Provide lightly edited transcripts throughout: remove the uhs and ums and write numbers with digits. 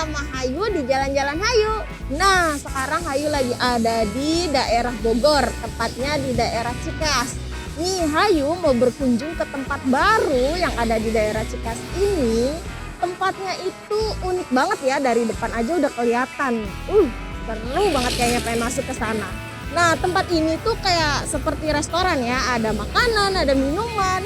sama Hayu di Jalan-Jalan Hayu. Nah, sekarang Hayu lagi ada di daerah Bogor, tepatnya di daerah Cikas. Nih, Hayu mau berkunjung ke tempat baru yang ada di daerah Cikas ini. Tempatnya itu unik banget ya, dari depan aja udah kelihatan. Seru banget kayaknya pengen masuk ke sana. Nah, tempat ini tuh kayak seperti restoran ya, ada makanan, ada minuman.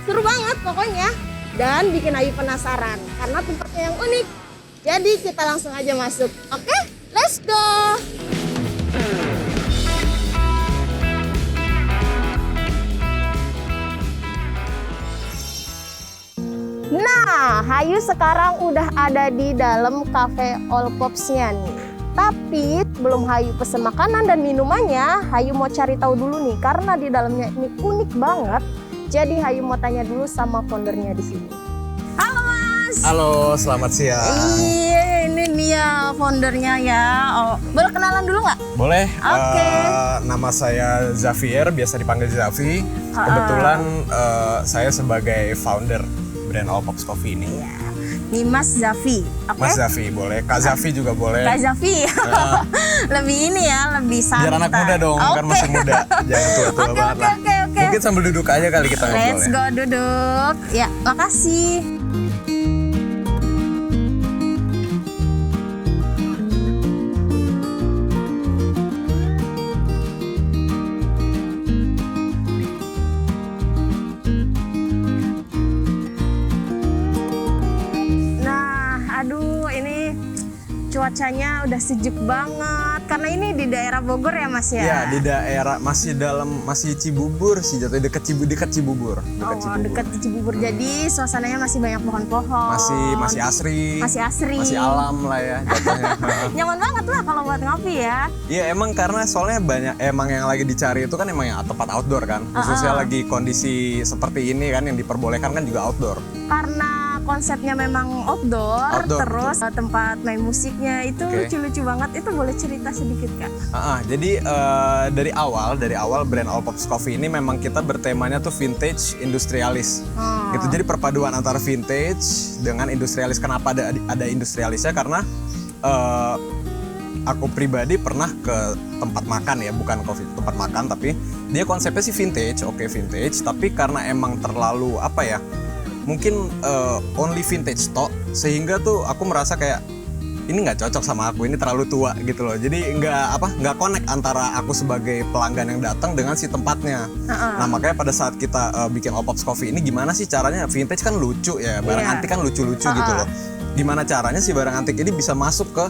Seru banget pokoknya. Dan bikin Ayu penasaran karena tempatnya yang unik. Jadi kita langsung aja masuk. Oke, let's go. Nah, Hayu sekarang udah ada di dalam cafe All Pops-nya nih. Tapi belum Hayu pesen makanan dan minumannya, Hayu mau cari tahu dulu nih karena di dalamnya ini unik banget. Jadi Hayu mau tanya dulu sama foundernya di sini. Halo Mas. Halo, selamat siang. Iya, ini dia foundernya ya. Oh, boleh kenalan dulu nggak? Boleh. Oke. Nama saya Zavier, biasa dipanggil Zavi. Kebetulan saya sebagai founder brand All Pops Coffee ini. Iya. Nih Mas Zavi. Oke. Mas Zavi boleh, Kak Zavi juga boleh. Kak Zavi. Lebih ini ya, lebih santai. Biar anak muda dong, kan masih muda. Jangan tua-tua banget lah. Oke. Mungkin sambil duduk aja kali kita ngobrol. Let's go duduk. Ya, makasih. Cuacanya udah sejuk banget karena ini di daerah Bogor ya Mas ya? Ya, di daerah masih Cibubur sih, jatuhnya dekat Cibubur. Dekat Cibubur. Jadi suasananya masih banyak pohon-pohon. Masih asri. Masih alam lah ya jatuhnya. Nyaman banget lah kalau buat ngopi ya. Iya, emang karena soalnya banyak yang lagi dicari itu kan emang yang tempat outdoor kan. Khususnya lagi kondisi seperti ini kan yang diperbolehkan kan juga outdoor. Karena konsepnya memang outdoor terus betul. Tempat main musiknya itu lucu-lucu banget. Itu boleh cerita sedikit Kak? Jadi dari awal brand All Pops Coffee ini memang kita bertemanya tuh vintage industrialis. Gitu. Jadi perpaduan antara vintage dengan industrialis. Kenapa ada industrialisnya? Karena aku pribadi pernah ke tempat makan ya, bukan coffee, tempat makan, tapi dia konsepnya sih vintage, vintage, tapi karena emang terlalu mungkin only vintage stock, sehingga tuh aku merasa kayak ini nggak cocok sama aku, ini terlalu tua gitu loh. Jadi nggak connect antara aku sebagai pelanggan yang datang dengan si tempatnya. Nah, makanya pada saat kita bikin All Pops Coffee ini, gimana sih caranya? Vintage kan lucu ya, barang antik kan lucu-lucu gitu loh. Gimana caranya si barang antik ini bisa masuk ke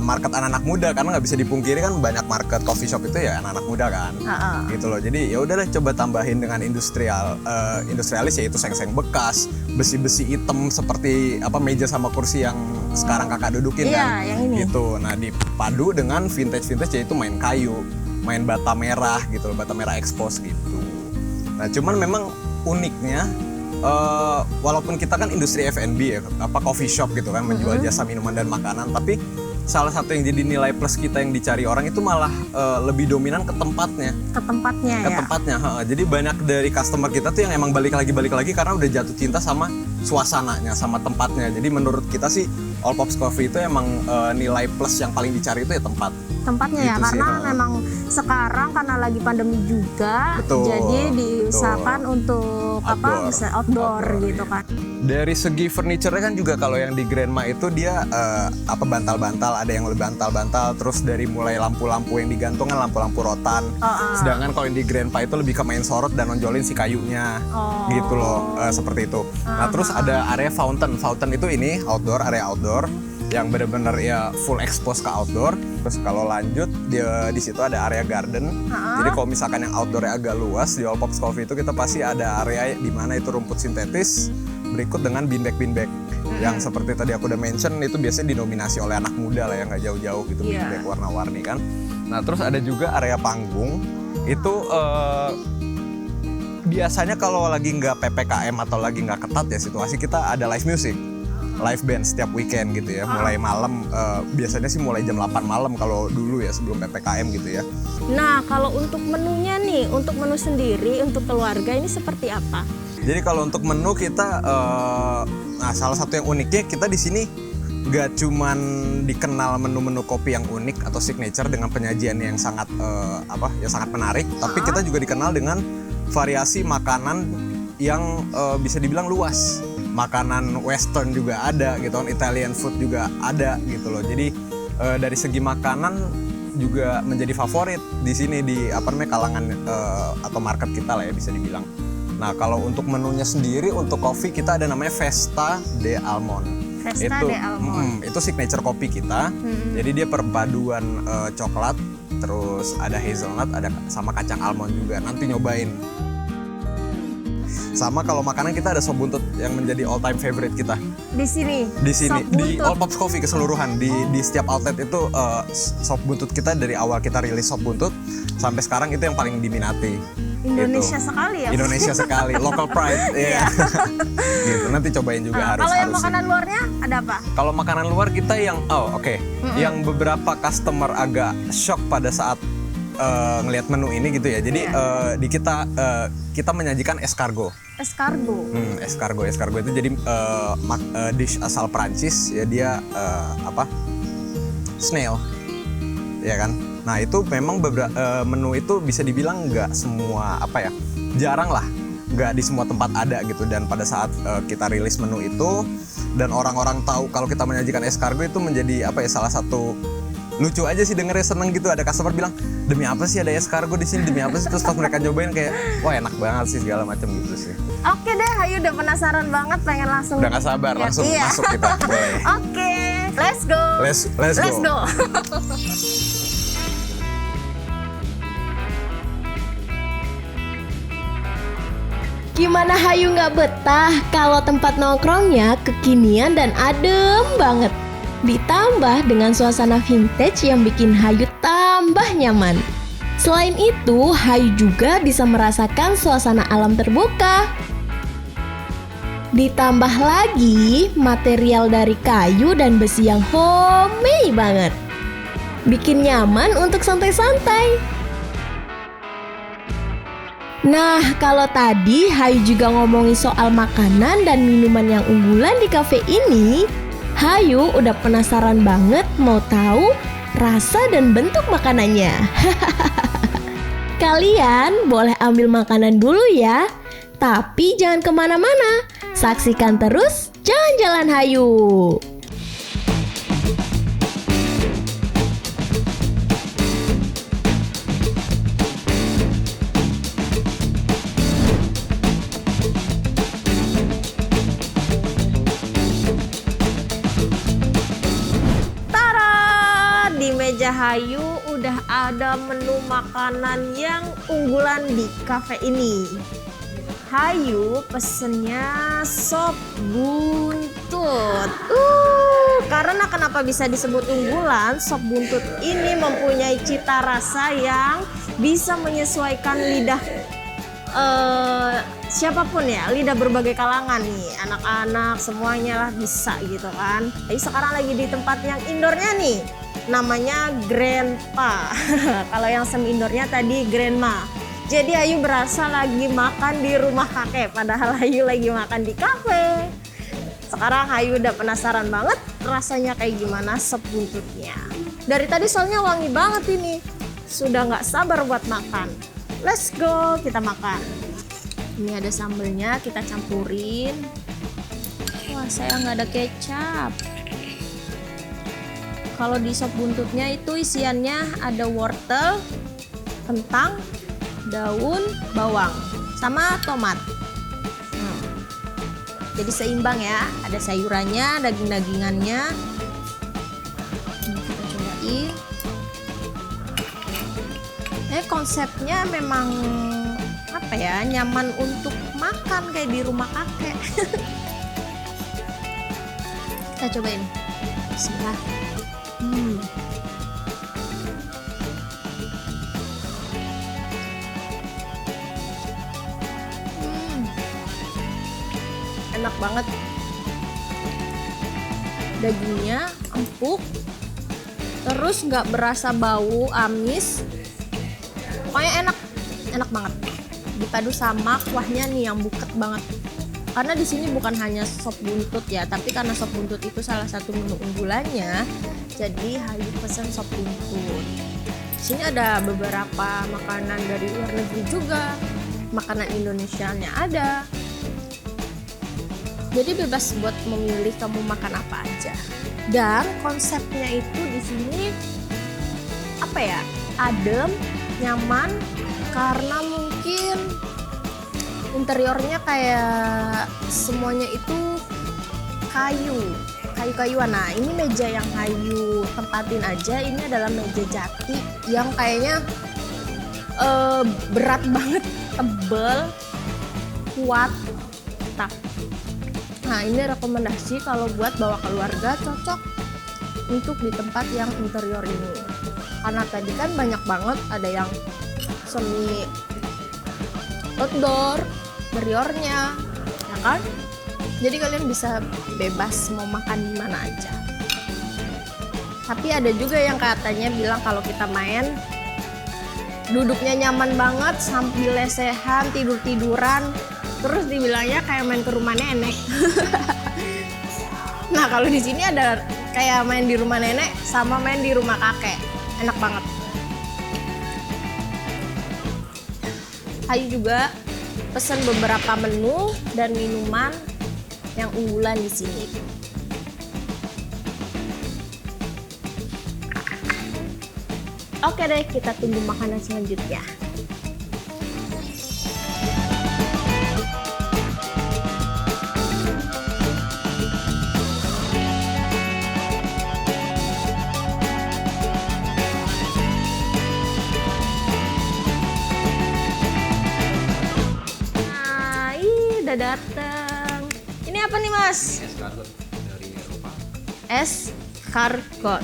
market anak-anak muda, karena nggak bisa dipungkiri kan banyak market coffee shop itu ya anak-anak muda kan. Gitu loh. Jadi ya udahlah, coba tambahin dengan industrialis, yaitu seng-seng bekas, besi-besi hitam seperti meja sama kursi yang sekarang kakak dudukin kan. Yang ini. Gitu. Nah, dipadu dengan vintage yaitu main kayu, main bata merah gitu loh, bata merah expose gitu. Nah, cuman memang uniknya walaupun kita kan industri F&B ya, coffee shop gitu kan, menjual jasa minuman dan makanan, tapi salah satu yang jadi nilai plus kita yang dicari orang itu malah lebih dominan ke tempatnya. Ke tempatnya. Jadi banyak dari customer kita tuh yang emang balik lagi karena udah jatuh cinta sama suasananya, sama tempatnya. Jadi menurut kita sih All Pops Coffee itu emang nilai plus yang paling dicari itu ya tempatnya gitu ya, karena memang sekarang karena lagi pandemi juga, jadi diusahakan untuk outdoor gitu kan. Dari segi furniture kan juga kalau yang di Grandma itu dia bantal-bantal, ada yang lebih bantal-bantal, terus dari mulai lampu-lampu yang digantung kan lampu-lampu rotan. Sedangkan kalau yang di Grandpa itu lebih ke main sorot dan nonjolin si kayunya. Gitu loh, seperti itu. Nah, terus ada area fountain itu ini area outdoor yang benar-benar ya full expose ke outdoor. Terus kalau lanjut di situ ada area garden. Jadi kalau misalkan yang outdoornya agak luas di All Pops Coffee itu kita pasti ada area di mana itu rumput sintetis, berikut dengan beanbag yang seperti tadi aku udah mention, itu biasanya dinominasi oleh anak muda lah yang nggak jauh-jauh gitu, beanbag warna-warni kan. Nah, terus ada juga area panggung itu biasanya kalau lagi nggak PPKM atau lagi nggak ketat ya situasi, kita ada live music, live band setiap weekend gitu ya. Mulai malam, biasanya sih mulai jam 8 malam kalau dulu ya, sebelum PPKM gitu ya. Nah, kalau untuk menunya nih, untuk menu sendiri, untuk keluarga ini seperti apa? Jadi kalau untuk menu kita, nah salah satu yang uniknya kita di sini nggak cuman dikenal menu-menu kopi yang unik atau signature dengan penyajian yang sangat sangat menarik, tapi kita juga dikenal dengan variasi makanan yang bisa dibilang luas. Makanan western juga ada gitu kan, Italian food juga ada gitu loh. Jadi dari segi makanan juga menjadi favorit di sini di kalangan atau market kita lah ya bisa dibilang. Nah, kalau untuk menunya sendiri untuk kopi kita ada namanya Festa de Almond. Itu signature kopi kita. Jadi dia perpaduan coklat, terus ada hazelnut, ada sama kacang almond juga. Nanti nyobain. Sama kalau makanan kita ada sop buntut yang menjadi all time favorite kita. Di sini di All Pops Coffee keseluruhan di setiap outlet itu sop buntut kita dari awal kita rilis sop buntut sampai sekarang itu yang paling diminati. Indonesia sekali ya. Indonesia sekali, local pride. Iya. Gitu. Nanti cobain juga harus. Kalau yang makanan luarnya ada apa? Kalau makanan luar kita yang yang beberapa customer agak shock pada saat ngelihat menu ini gitu ya. Jadi di kita menyajikan escargot. Escargot itu jadi dish asal Prancis ya, dia snail. Ya kan? Nah, itu memang beberapa menu itu bisa dibilang nggak semua jarang lah, nggak di semua tempat ada gitu. Dan pada saat kita rilis menu itu dan orang-orang tahu kalau kita menyajikan escargot, itu menjadi salah satu lucu aja sih dengernya, seneng gitu. Ada customer bilang, demi apa sih ada escargot di sini, demi apa sih? Terus pas mereka nyobain kayak, wah enak banget sih segala macam gitu sih. Oke deh, Hayu udah penasaran banget, pengen langsung. Udah nggak sabar, langsung masuk kita. Boleh. Oke, let's go. Let's go. Gimana Hayu nggak betah kalau tempat nongkrongnya kekinian dan adem banget. Ditambah dengan suasana vintage yang bikin Hayu tambah nyaman. Selain itu, Hayu juga bisa merasakan suasana alam terbuka. Ditambah lagi material dari kayu dan besi yang homey banget. Bikin nyaman untuk santai-santai. Nah, kalau tadi Hayu juga ngomongin soal makanan dan minuman yang unggulan di kafe ini, Hayu udah penasaran banget mau tahu rasa dan bentuk makanannya. Kalian boleh ambil makanan dulu ya, tapi jangan kemana-mana. Saksikan terus Jalan-Jalan Hayu. Hayu udah ada menu makanan yang unggulan di kafe ini. Hayu pesennya sop buntut. Karena kenapa bisa disebut unggulan? Sop buntut ini mempunyai cita rasa yang bisa menyesuaikan lidah siapapun ya, lidah berbagai kalangan nih, anak-anak semuanya lah bisa gitu kan. Hayu sekarang lagi di tempat yang indoornya nih, namanya Grandpa. Kalau yang semi indoornya tadi Grandma. Jadi Hayu berasa lagi makan di rumah kakek, padahal Hayu lagi makan di kafe. Sekarang Hayu udah penasaran banget rasanya kayak gimana sop buntutnya. Dari tadi soalnya wangi banget ini, sudah nggak sabar buat makan. Let's go, kita makan. Ini ada sambelnya, kita campurin. Wah, saya nggak ada kecap. Kalau di sop buntutnya itu isiannya ada wortel, kentang, daun, bawang, sama tomat. Jadi seimbang ya, ada sayurannya, daging-dagingannya. Ini kita cobain. Konsepnya memang nyaman untuk makan kayak di rumah kakek. Kita cobain. Bismillah. Enak banget, dagingnya empuk, terus nggak berasa bau amis, pokoknya enak banget. Dipadu sama kuahnya nih yang buket banget. Karena di sini bukan hanya sop buntut ya, tapi karena sop buntut itu salah satu menu unggulannya, jadi Hayu pesen sop buntut. Di sini ada beberapa makanan dari luar negeri juga, makanan Indonesianya ada. Jadi bebas buat memilih kamu makan apa aja. Dan konsepnya itu di sini apa ya? Adem, nyaman, karena mungkin interiornya kayak semuanya itu kayu-kayuan. Nah, ini meja yang Hayu tempatin aja, ini adalah meja jati yang kayaknya berat banget, tebel, kuat. Nah, ini rekomendasi kalau buat bawa keluarga, cocok untuk di tempat yang interior ini. Karena tadi kan banyak banget ada yang semi outdoor, interiornya, ya kan? Jadi kalian bisa bebas mau makan di mana aja. Tapi ada juga yang katanya bilang kalau kita main duduknya nyaman banget sambil lesehan, tidur-tiduran, terus dibilangnya kayak main ke rumah nenek. Nah, kalau di sini ada kayak main di rumah nenek sama main di rumah kakek. Enak banget. Hayu juga pesan beberapa menu dan minuman yang unggulan di sini. Oke deh, kita tunggu makanan selanjutnya. Udah datang. Ini apa nih, Mas? Escargot dari Eropa. Escargot.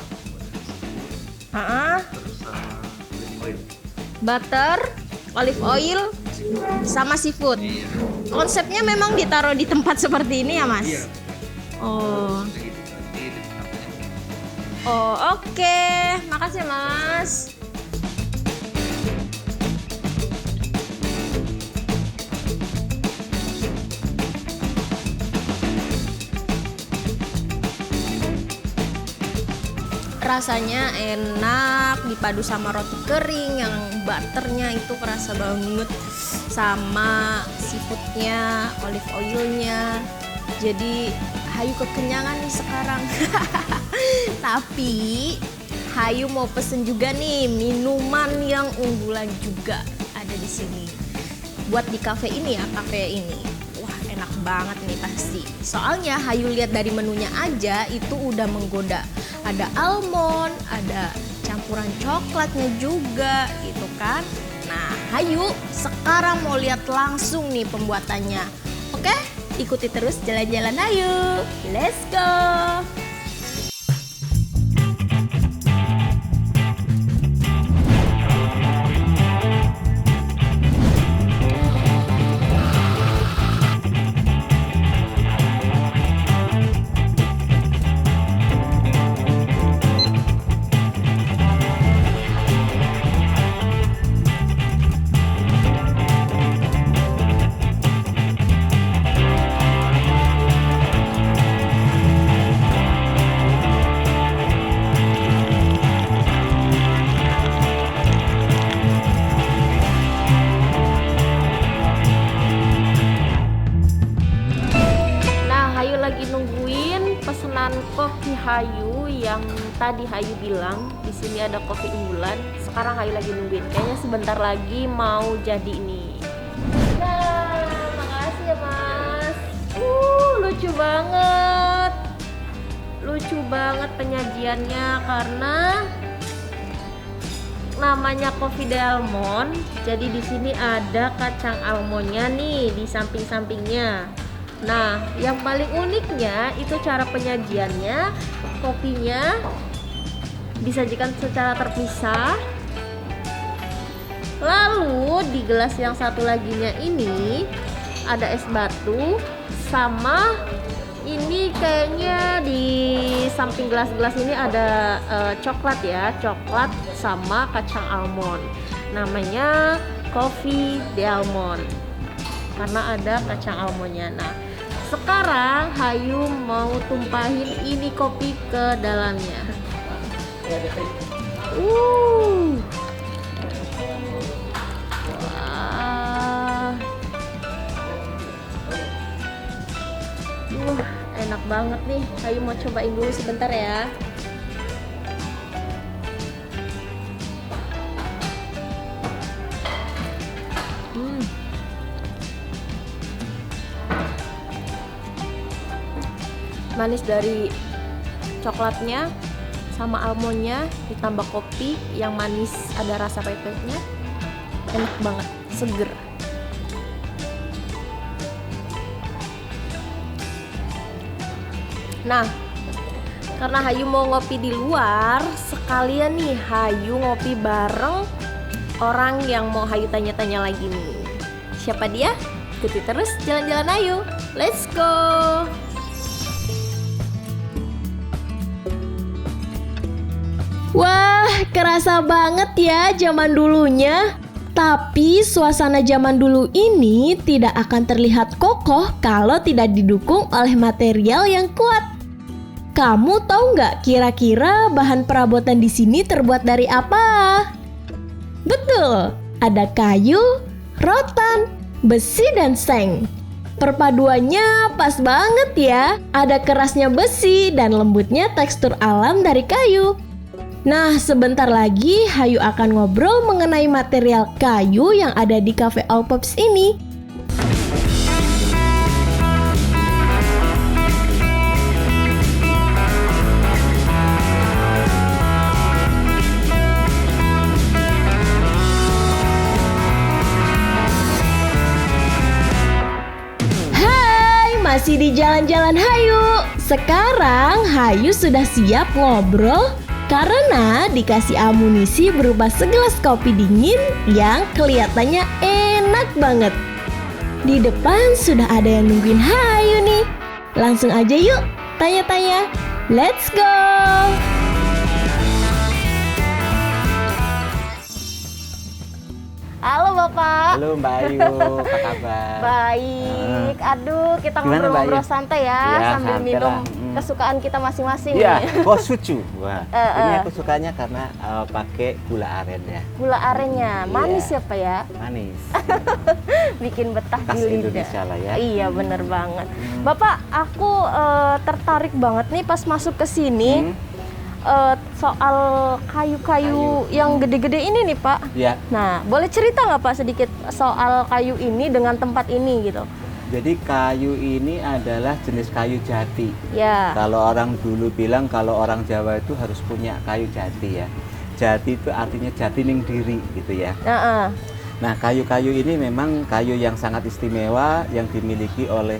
Terus olive oil. Butter, olive oil, sama seafood. Konsepnya memang ditaruh di tempat seperti ini ya, Mas? Iya. Oh. Oh, oke. Makasih, Mas. Rasanya enak, dipadu sama roti kering yang butternya itu kerasa banget, sama seafoodnya, olive oilnya. Jadi Hayu kekenyangan nih sekarang. Tapi Hayu mau pesen juga nih minuman yang unggulan juga ada di sini. Buat di cafe ini ya, cafe ini. Wah, enak banget nih pasti. Soalnya Hayu lihat dari menunya aja itu udah menggoda. Ada almond, ada campuran coklatnya juga gitu kan. Nah, Hayu sekarang mau lihat langsung nih pembuatannya. Oke, ikuti terus jalan-jalan Hayu. Let's go. pesanan kopi Hayu yang tadi Hayu bilang di sini ada kopi unggulan. Sekarang Hayu lagi nungguin. Kayaknya sebentar lagi mau jadi nih. Nah, makasih ya Mas. Lucu banget. Lucu banget penyajiannya karena namanya kopi de almond. Jadi di sini ada kacang almondnya nih di samping-sampingnya. Nah, yang paling uniknya itu cara penyajiannya. Kopinya disajikan secara terpisah. Lalu di gelas yang satu laginya ini ada es batu sama ini kayaknya di samping gelas-gelas ini ada coklat ya, coklat sama kacang almond. Namanya kopi de almond. karena ada kacang almondnya. Nah, sekarang Hayu mau tumpahin ini kopi ke dalamnya. Wah. Enak banget nih. Hayu mau cobain dulu sebentar ya. Manis dari coklatnya sama almondnya ditambah kopi yang manis, ada rasa pahitnya, enak banget, seger. Nah, karena Hayu mau ngopi di luar, sekalian nih Hayu ngopi bareng orang yang mau Hayu tanya-tanya lagi nih. Siapa dia? Ikuti terus jalan-jalan Hayu. Let's go! Wah, kerasa banget ya zaman dulunya. Tapi suasana zaman dulu ini tidak akan terlihat kokoh kalau tidak didukung oleh material yang kuat. Kamu tahu nggak kira-kira bahan perabotan di sini terbuat dari apa? Betul, ada kayu, rotan, besi, dan seng. Perpaduannya pas banget ya. Ada kerasnya besi dan lembutnya tekstur alam dari kayu. Nah, sebentar lagi Hayu akan ngobrol mengenai material kayu yang ada di Cafe All Pops ini. Hai, masih di jalan-jalan Hayu. Sekarang Hayu sudah siap ngobrol karena dikasih amunisi berupa segelas kopi dingin yang kelihatannya enak banget. Di depan sudah ada yang nungguin Hayu nih. Langsung aja yuk tanya-tanya. Let's go! Halo Bapak. Halo Mbak Ayu, apa kabar? Baik. Aduh, kita Gimana, Mbak ngobrol-ngobrol Ayu? santai ya, Ya, sambil santai minum lah. kesukaan kita masing-masing Iya, nih. kosucu. Wah, ini aku sukanya karena pakai gula aren ya. Gula arennya manis Iya. ya Pak ya, Manis. bikin betah Khas di lidah. Indonesia lah ya. Iya bener banget. Bapak, aku tertarik banget nih pas masuk ke sini soal kayu-kayu yang gede-gede ini nih Pak. Ya, Nah, boleh cerita nggak Pak sedikit soal kayu ini dengan tempat ini gitu? jadi kayu ini adalah jenis kayu jati. Ya. Kalau orang dulu bilang kalau orang Jawa itu harus punya kayu jati ya. Jati itu artinya jati ning diri gitu ya. Heeh. Nah, kayu-kayu ini memang kayu yang sangat istimewa yang dimiliki oleh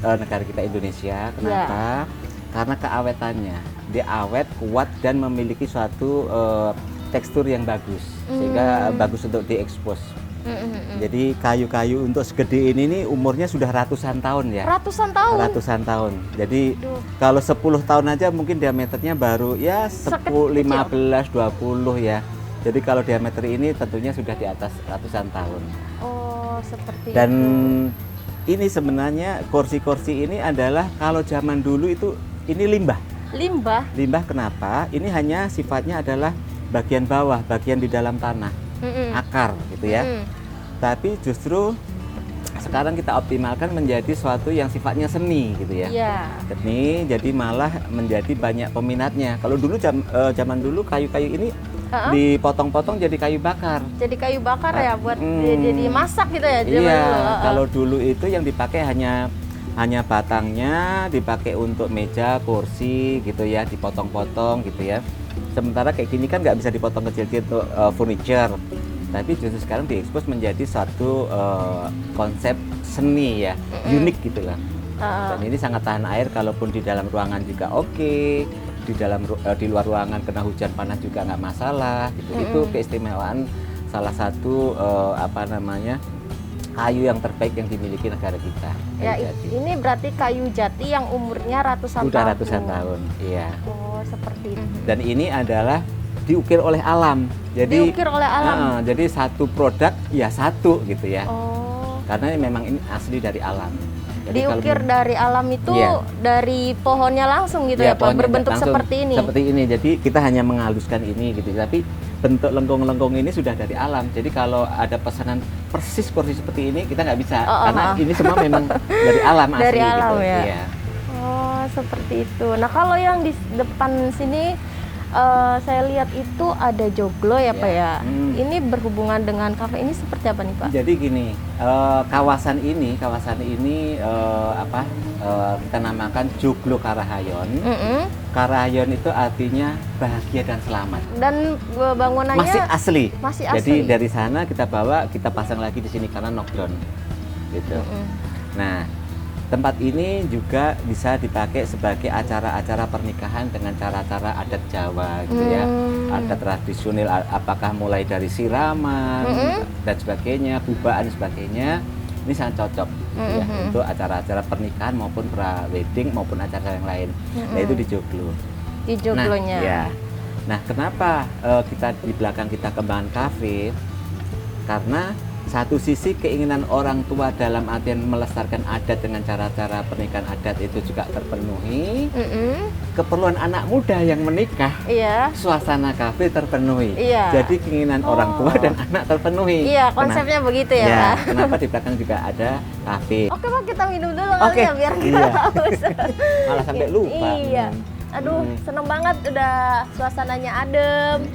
negara kita Indonesia. Kenapa? Karena keawetannya. Dia awet, kuat, dan memiliki suatu tekstur yang bagus. Sehingga bagus untuk diekspos. Jadi kayu-kayu untuk segede ini nih umurnya sudah ratusan tahun ya. Ratusan tahun. Ratusan tahun. Jadi Aduh. kalau 10 tahun aja mungkin diameternya baru ya 10, 15, 20 ya. Jadi kalau diameter ini tentunya sudah di atas ratusan tahun. Oh, seperti Dan itu. ini sebenarnya kursi-kursi ini adalah kalau zaman dulu itu ini limbah. Limbah. Limbah kenapa? Ini hanya sifatnya adalah bagian bawah, bagian di dalam tanah, akar gitu ya. Tapi justru sekarang kita optimalkan menjadi suatu yang sifatnya seni gitu ya. Iya. Seni, jadi malah menjadi banyak peminatnya. Kalau dulu zaman dulu kayu-kayu ini dipotong-potong jadi kayu bakar. Jadi kayu bakar ya buat Hmm. jadi masak gitu ya zaman Iya, dulu. kalau dulu itu yang dipakai hanya batangnya, dipakai untuk meja, kursi gitu ya, dipotong-potong gitu ya. Sementara kayak gini kan nggak bisa dipotong kecil-kecil untuk furniture. Tapi justru sekarang diekspos menjadi satu konsep seni ya, unik gitu lah. Dan ini sangat tahan air, kalaupun di dalam ruangan juga oke, di luar ruangan kena hujan panas juga nggak masalah. Gitu. Itu keistimewaan salah satu kayu yang terbaik yang dimiliki negara kita. Ya, Kayu jati. ini berarti kayu jati yang umurnya ratusan Udah tahun. ratusan tahun, iya. Oh, seperti itu. Dan ini adalah diukir oleh alam. Jadi Diukir oleh alam. jadi satu produk ya satu gitu ya. Oh. karena memang ini asli dari alam. Jadi Diukir dari alam itu Iya. dari pohonnya langsung gitu ya, Pak, pohonnya berbentuk langsung seperti ini. Seperti ini. Jadi kita hanya menghaluskan ini gitu. Tapi bentuk lengkung-lengkung ini sudah dari alam. Jadi kalau ada pesanan persis kursi seperti ini kita nggak bisa karena ini semua memang dari alam asli. Dari alam gitu. ya. Iya. Oh, seperti itu. Nah, kalau yang di depan sini saya lihat itu ada joglo ya, Pak ya. Ini berhubungan dengan kafe ini seperti apa nih, Pak? Jadi gini, kawasan ini kita namakan Joglo Karahayon. Karahayon itu artinya bahagia dan selamat. Dan bangunannya Masih asli. Masih Jadi asli. dari sana kita bawa, kita pasang lagi di sini karena knockdown. Gitu. Nah, tempat ini juga bisa dipakai sebagai acara-acara pernikahan dengan cara-cara adat Jawa gitu ya. Adat tradisional, apakah mulai dari siraman dan sebagainya, bubaan dan sebagainya. Ini sangat cocok ya, untuk acara-acara pernikahan maupun pra-wedding maupun acara yang lain. Nah, itu di Joglo. Di joglonya. Nah, ya. Nah, kenapa kita di belakang kita kembangkan kafe? Karena satu sisi keinginan orang tua dalam artian melestarikan adat dengan cara-cara pernikahan adat itu juga terpenuhi. Keperluan anak muda yang menikah, Iya. suasana kafe terpenuhi. Iya. Jadi keinginan orang tua dan anak terpenuhi. Iya, konsepnya begitu ya, Ya, Pak. kenapa di belakang juga ada kafe? Oke, Pak, kita minum dulu Oke. kali ya biar nggak Iya. haus. Malah sampai lupa. Iya. Aduh, seneng banget udah suasananya adem.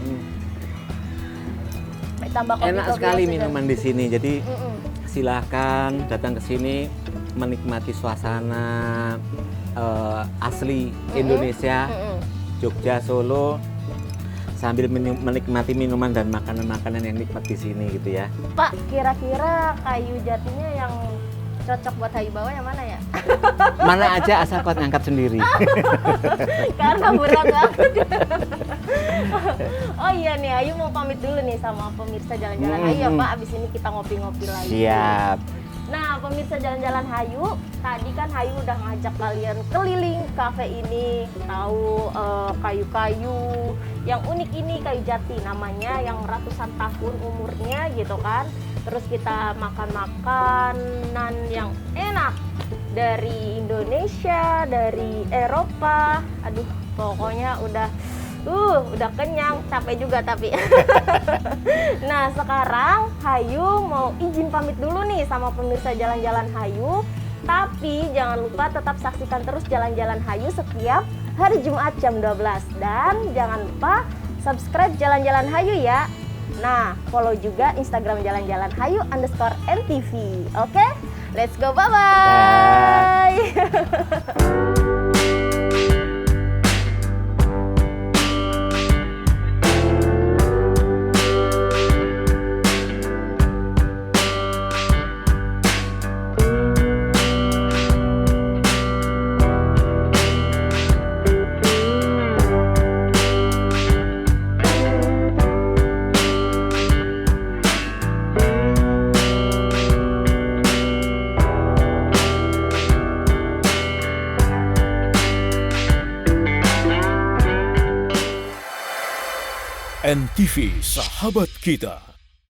Tambah kopi. Enak sekali minuman di sini. Jadi Mm-mm. silahkan datang ke sini menikmati suasana asli Indonesia, Jogja, Solo, sambil menikmati minuman dan makanan-makanan yang nikmat di sini gitu ya. Pak, kira-kira kayu jatinya yang cocok buat Hayu bawa yang mana ya? Mana aja asal kuat ngangkat sendiri. Karena berat banget. Oh iya nih, Ayu mau pamit dulu nih sama pemirsa Jalan-Jalan Hayu ya, Pak. Abis ini kita ngopi-ngopi lagi. Siap. Nah, pemirsa Jalan-Jalan Hayu, tadi kan Hayu udah ngajak kalian keliling kafe ini, tahu kayu-kayu yang unik ini, kayu jati namanya, yang ratusan tahun umurnya gitu kan. Terus kita makan makanan yang enak dari Indonesia, dari Eropa. Aduh, pokoknya udah kenyang, capek juga tapi. Nah, sekarang Hayu mau izin pamit dulu nih sama pemirsa Jalan-Jalan Hayu. Tapi jangan lupa tetap saksikan terus Jalan-Jalan Hayu setiap hari Jumat jam 12. Dan jangan lupa subscribe Jalan-Jalan Hayu ya. Nah, follow juga Instagram Jalan-Jalan Hayu _NTV. Oke? Let's go, bye-bye. NTV Sahabat Kita.